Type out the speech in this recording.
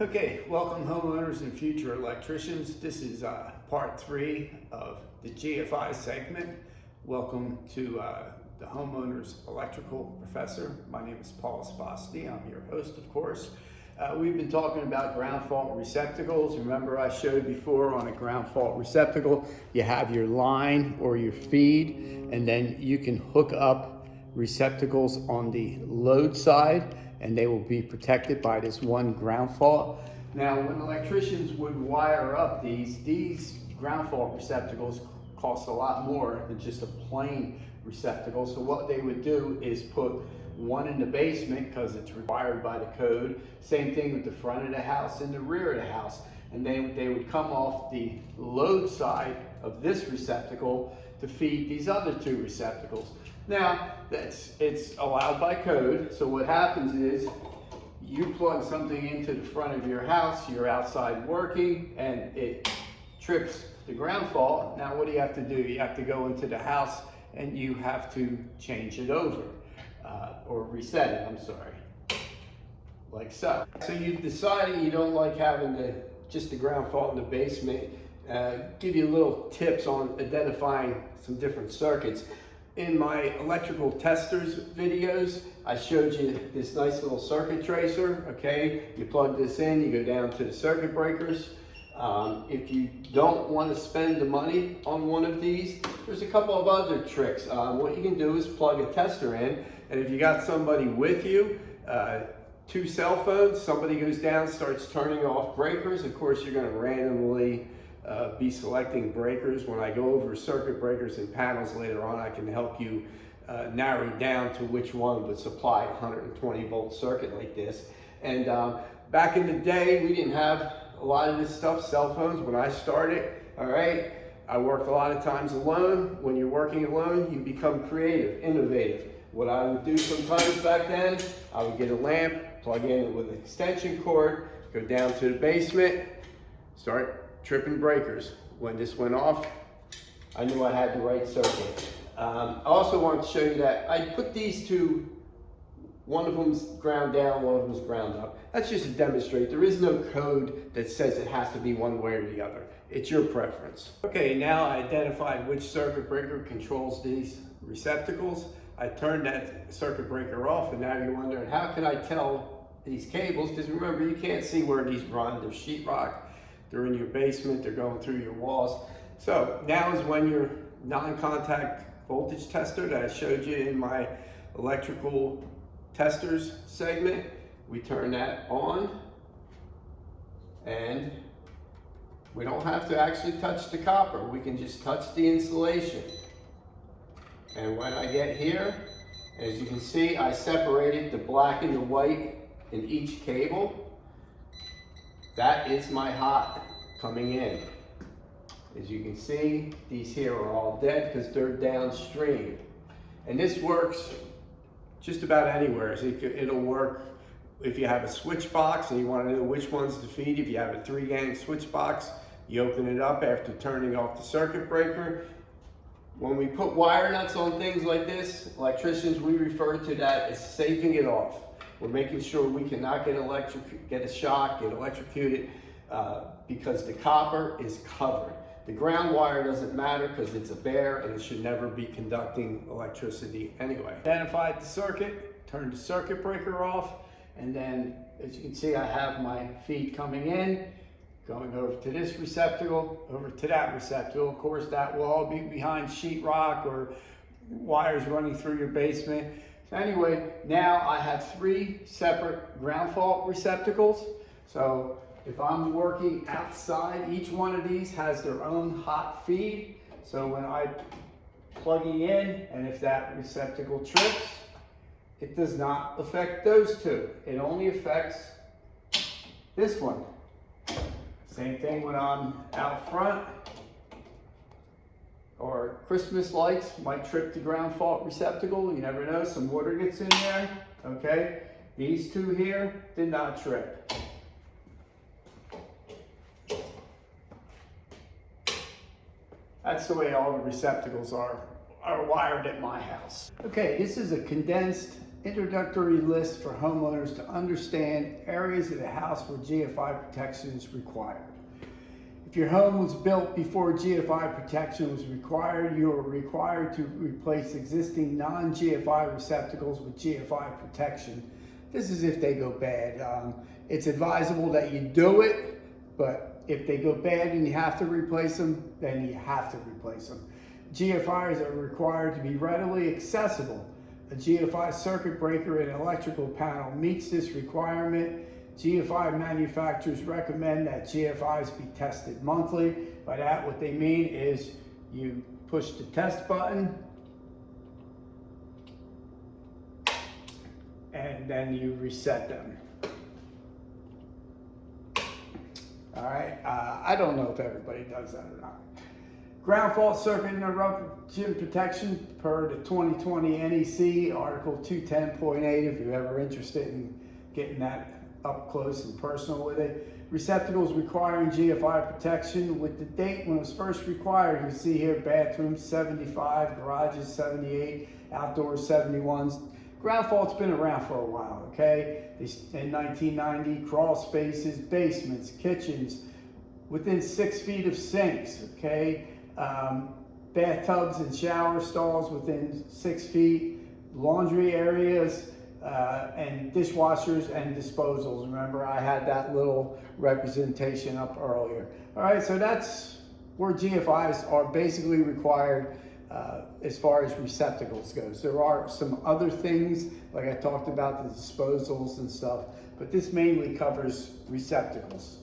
Okay, welcome homeowners and future electricians. This is part 3 of the GFI segment. Welcome to the homeowners electrical professor. My name is Paul Spasti. I'm your host, of course. We've been talking about ground fault receptacles. Remember I showed before on a ground fault receptacle, you have your line or your feed, and then you can hook up receptacles on the load side, and they will be protected by this one ground fault. Now, when electricians would wire up these ground fault receptacles cost a lot more than just a plain receptacle. So what they would do is put one in the basement because it's required by the code. Same thing with the front of the house and the rear of the house. And they would come off the load side of this receptacle to feed these other two receptacles. Now, it's allowed by code, so what happens is you plug something into the front of your house, you're outside working, and it trips the ground fault. Now what do you have to do? You have to go into the house and you have to change it over, or reset it, I'm sorry, like so. So you've decided you don't like having just the ground fault in the basement. Give you little tips on identifying some different circuits. In my electrical testers videos, I showed you this nice little circuit tracer, okay? You plug this in, you go down to the circuit breakers. If you don't want to spend the money on one of these, there's a couple of other tricks. What you can do is plug a tester in, and if you got somebody with you, 2 cell phones, somebody goes down, starts turning off breakers. Of course, you're going to randomly be selecting breakers. When I go over circuit breakers and panels later on, I can help you narrow down to which one would supply a 120 volt circuit like this. And back in the day, we didn't have a lot of this stuff, cell phones, when I started, all right? I worked a lot of times alone. When you're working alone, you become creative, innovative. What I would do sometimes back then, I would get a lamp, plug in with an extension cord, go down to the basement, start tripping breakers. When this went off, I knew I had the right circuit. I also want to show you that I put these two, one of them's ground down, one of them's ground up. That's just to demonstrate there is no code that says it has to be one way or the other. It's your preference. Okay, now I identified which circuit breaker controls these receptacles. I turned that circuit breaker off, and now you're wondering, how can I tell these cables? Because remember, you can't see where these run. They're sheetrock. They're in your basement, they're going through your walls. So now is when your non-contact voltage tester that I showed you in my electrical testers segment, we turn that on, and we don't have to actually touch the copper. We can just touch the insulation. And when I get here, as you can see, I separated the black and the white in each cable. That is my hot coming in. As you can see, these here are all dead because they're downstream. And this works just about anywhere. So it'll work if you have a switch box and you want to know which ones to feed. If you have a 3-gang switch box, you open it up after turning off the circuit breaker. When we put wire nuts on things like this, electricians, we refer to that as safing it off. We're making sure we cannot get a shock, get electrocuted, because the copper is covered. The ground wire doesn't matter because it's a bare and it should never be conducting electricity anyway. Identified the circuit, turned the circuit breaker off, and then as you can see, I have my feed coming in, going over to this receptacle, over to that receptacle. Of course, that will all be behind sheetrock or wires running through your basement. So anyway, now I have 3 separate ground fault receptacles. So if I'm working outside, each one of these has their own hot feed. So when I plug it in, and if that receptacle trips, it does not affect those two. It only affects this one. Same thing when I'm out front, or Christmas lights might trip the ground fault receptacle. You never know, some water gets in there, okay? These two here did not trip. That's the way all the receptacles are wired at my house. Okay, this is a condensed introductory list for homeowners to understand areas of the house where GFI protection is required. If your home was built before GFI protection was required, you are required to replace existing non-GFI receptacles with GFI protection. This is if they go bad. It's advisable that you do it, but if they go bad and you have to replace them, then you have to replace them. GFIs are required to be readily accessible. A GFI circuit breaker and electrical panel meets this requirement. GFI manufacturers recommend that GFIs be tested monthly. By that, what they mean is you push the test button and then you reset them. All right, I don't know if everybody does that or not. Ground fault circuit interruption protection per the 2020 NEC Article 210.8 if you're ever interested in getting that up close and personal with it. Receptacles requiring GFI protection with the date when it was first required. You see here bathrooms 75, garages 78, outdoors 71s. Ground fault's been around for a while, okay? In 1990, crawl spaces, basements, kitchens, within 6 feet of sinks, okay? Bathtubs and shower stalls within 6 feet, laundry areas, and dishwashers and disposals. Remember, I had that little representation up earlier. All right, so that's where GFIs are basically required as far as receptacles goes. There are some other things, like I talked about, the disposals and stuff, but this mainly covers receptacles.